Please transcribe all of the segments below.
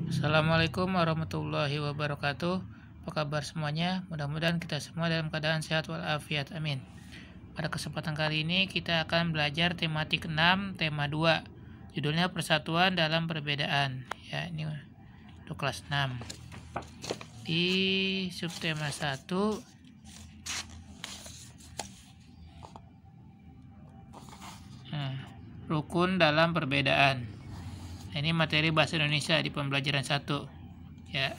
Assalamualaikum warahmatullahi wabarakatuh. Apa kabar semuanya? Mudah-mudahan kita semua dalam keadaan sehat walafiat. Amin. Pada kesempatan kali ini kita akan belajar tematik 6, tema 2. Judulnya Persatuan dalam Perbedaan. Ya, ini untuk kelas 6. Di subtema 1 rukun dalam perbedaan. Ini materi bahasa Indonesia di pembelajaran 1. Ya.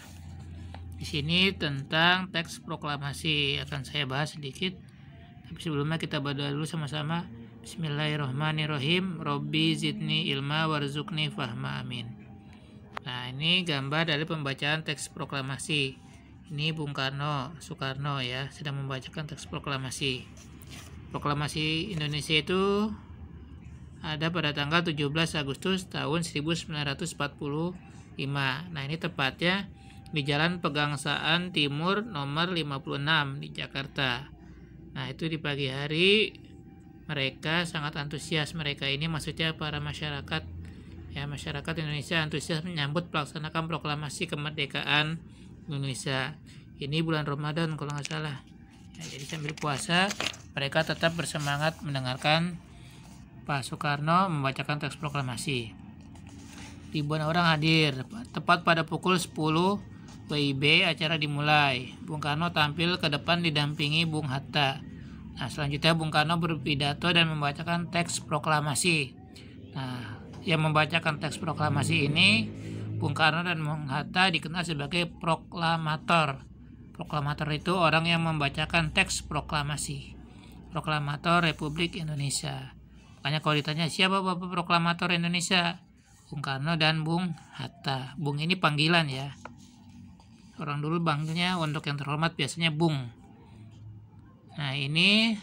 Di sini tentang teks proklamasi akan saya bahas sedikit. Tapi sebelumnya kita berdoa dulu sama-sama. Bismillahirrahmanirrahim. Robbi zidni ilma warzuqni fahma, amin. Nah, ini gambar dari pembacaan teks proklamasi. Ini Bung Karno, Soekarno ya, sedang membacakan teks proklamasi. Proklamasi Indonesia itu ada pada tanggal 17 Agustus tahun 1945. Nah, ini tepatnya di Jalan Pegangsaan Timur nomor 56 di Jakarta. Nah, itu di pagi hari mereka sangat antusias. Mereka ini maksudnya para masyarakat ya, masyarakat Indonesia antusias menyambut pelaksanakan proklamasi kemerdekaan Indonesia. Ini bulan Ramadan kalau nggak salah. Ya, jadi sambil puasa mereka tetap bersemangat mendengarkan Pak Soekarno membacakan teks proklamasi. Ribuan orang hadir. Tepat pada pukul 10 WIB acara dimulai. Bung Karno tampil ke depan didampingi Bung Hatta. Nah, selanjutnya Bung Karno berpidato dan membacakan teks proklamasi. Nah, yang membacakan teks proklamasi ini Bung Karno dan Bung Hatta dikenal sebagai proklamator. Proklamator itu orang yang membacakan teks proklamasi. Proklamator Republik Indonesia. Makanya kalau ditanya siapa Bapak Proklamator Indonesia, Bung Karno dan Bung Hatta. Bung ini panggilan ya. Orang dulu panggilnya untuk yang terhormat biasanya Bung. Nah, ini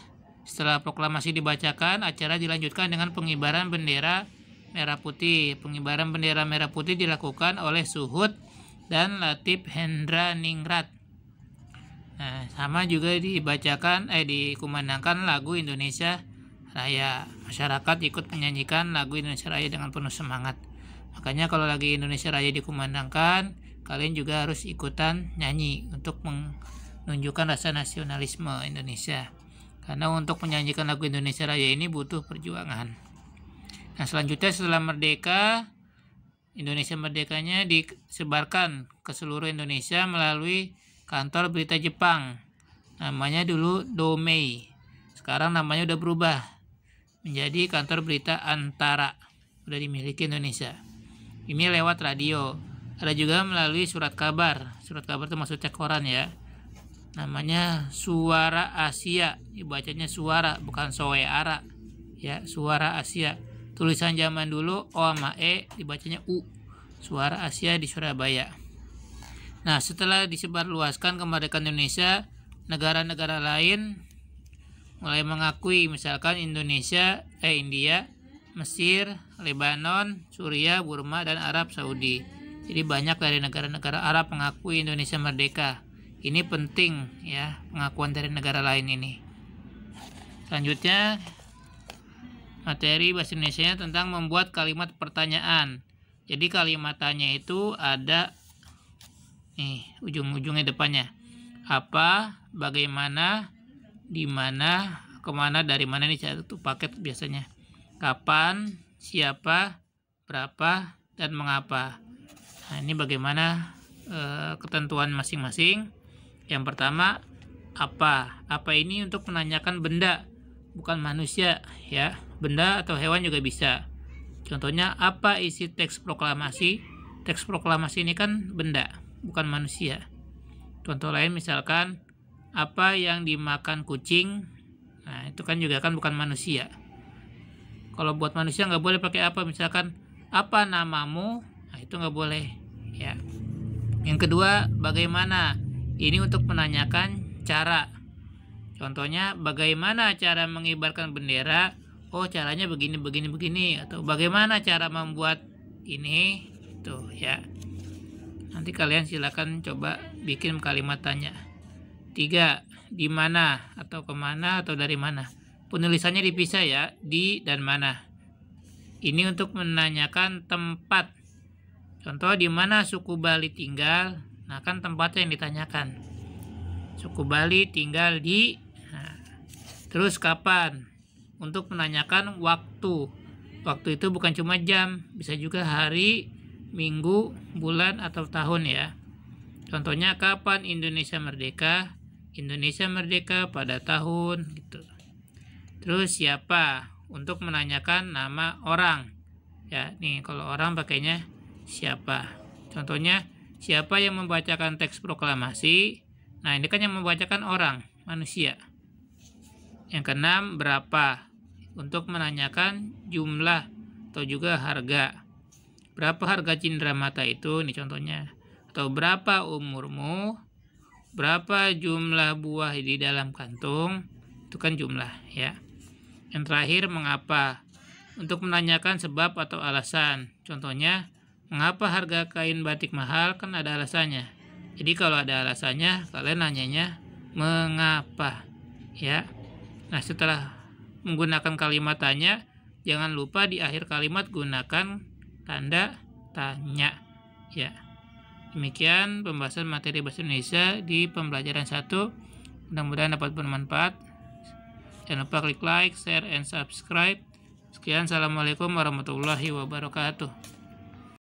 setelah proklamasi dibacakan, acara dilanjutkan dengan pengibaran bendera merah putih. Pengibaran bendera merah putih dilakukan oleh Suhud dan Latif Hendra Ningrat. Nah, sama juga dikumandangkan lagu Indonesia Raya. Masyarakat ikut menyanyikan lagu Indonesia Raya dengan penuh semangat. Makanya kalau lagi Indonesia Raya dikumandangkan, kalian juga harus ikutan nyanyi untuk menunjukkan rasa nasionalisme Indonesia. Karena untuk menyanyikan lagu Indonesia Raya ini butuh perjuangan. Nah, selanjutnya setelah merdeka, Indonesia merdekanya disebarkan ke seluruh Indonesia melalui kantor berita Jepang. Namanya dulu Domei. Sekarang namanya udah berubah menjadi kantor berita Antara, udah dimiliki Indonesia. Ini lewat radio, ada juga melalui surat kabar. Surat kabar itu maksudnya koran ya. Namanya Suara Asia, dibacanya suara bukan soeara ya, Suara Asia. Tulisan zaman dulu O sama E dibacanya U. Suara Asia di Surabaya. Nah, setelah disebarluaskan kemerdekaan Indonesia, negara-negara lain mulai mengakui, misalkan India, Mesir, Lebanon, Suriah, Burma, dan Arab Saudi. Jadi banyak dari negara-negara Arab mengakui Indonesia merdeka. Ini penting ya, pengakuan dari negara lain ini. Selanjutnya materi bahasa Indonesia tentang membuat kalimat pertanyaan. Jadi kalimatannya itu ada nih, ujung-ujungnya depannya. Apa, bagaimana, di mana, kemana, dari mana, ini satu paket biasanya. Kapan, siapa, berapa, dan mengapa. Nah, ini bagaimana ketentuan masing-masing. Yang pertama, apa. Apa ini untuk menanyakan benda, bukan manusia ya. Benda atau hewan juga bisa. Contohnya, apa isi teks proklamasi? Teks proklamasi ini kan benda, bukan manusia. Contoh lain misalkan, apa yang dimakan kucing? Nah, itu kan juga kan bukan manusia. Kalau buat manusia nggak boleh pakai apa, misalkan apa namamu? Nah, itu nggak boleh ya. Yang kedua, bagaimana? Ini untuk menanyakan cara. Contohnya, bagaimana cara mengibarkan bendera? Oh, caranya begini, begini, begini. Atau bagaimana cara membuat ini? Itu ya. Nanti kalian silakan coba bikin kalimat tanya. 3. Di mana atau kemana atau dari mana. Penulisannya dipisah ya, di dan mana. Ini untuk menanyakan tempat. Contoh, di mana suku Bali tinggal? Nah, kan tempatnya yang ditanyakan. Suku Bali tinggal di. Nah, terus kapan? Untuk menanyakan waktu. Waktu itu bukan cuma jam, bisa juga hari, minggu, bulan, atau tahun ya. Contohnya, kapan Indonesia merdeka? Indonesia merdeka pada tahun gitu. Terus siapa? Untuk menanyakan nama orang. Ya, nih kalau orang pakainya siapa. Contohnya, siapa yang membacakan teks proklamasi? Nah, ini kan yang membacakan orang, manusia. Yang keenam, berapa? Untuk menanyakan jumlah atau juga harga. Berapa harga cindramata itu? Ini contohnya. Atau berapa umurmu? Berapa jumlah buah di dalam kantung? Itu kan jumlah ya. Yang terakhir, mengapa? Untuk menanyakan sebab atau alasan. Contohnya, mengapa harga kain batik mahal? Kan ada alasannya. Jadi kalau ada alasannya, kalian nanyanya mengapa ya. Nah, setelah menggunakan kalimat tanya, jangan lupa di akhir kalimat gunakan tanda tanya ya. Demikian pembahasan materi bahasa Indonesia di pembelajaran 1. Mudah-mudahan dapat bermanfaat. Jangan lupa klik like, share, and subscribe. Sekian, assalamualaikum warahmatullahi wabarakatuh.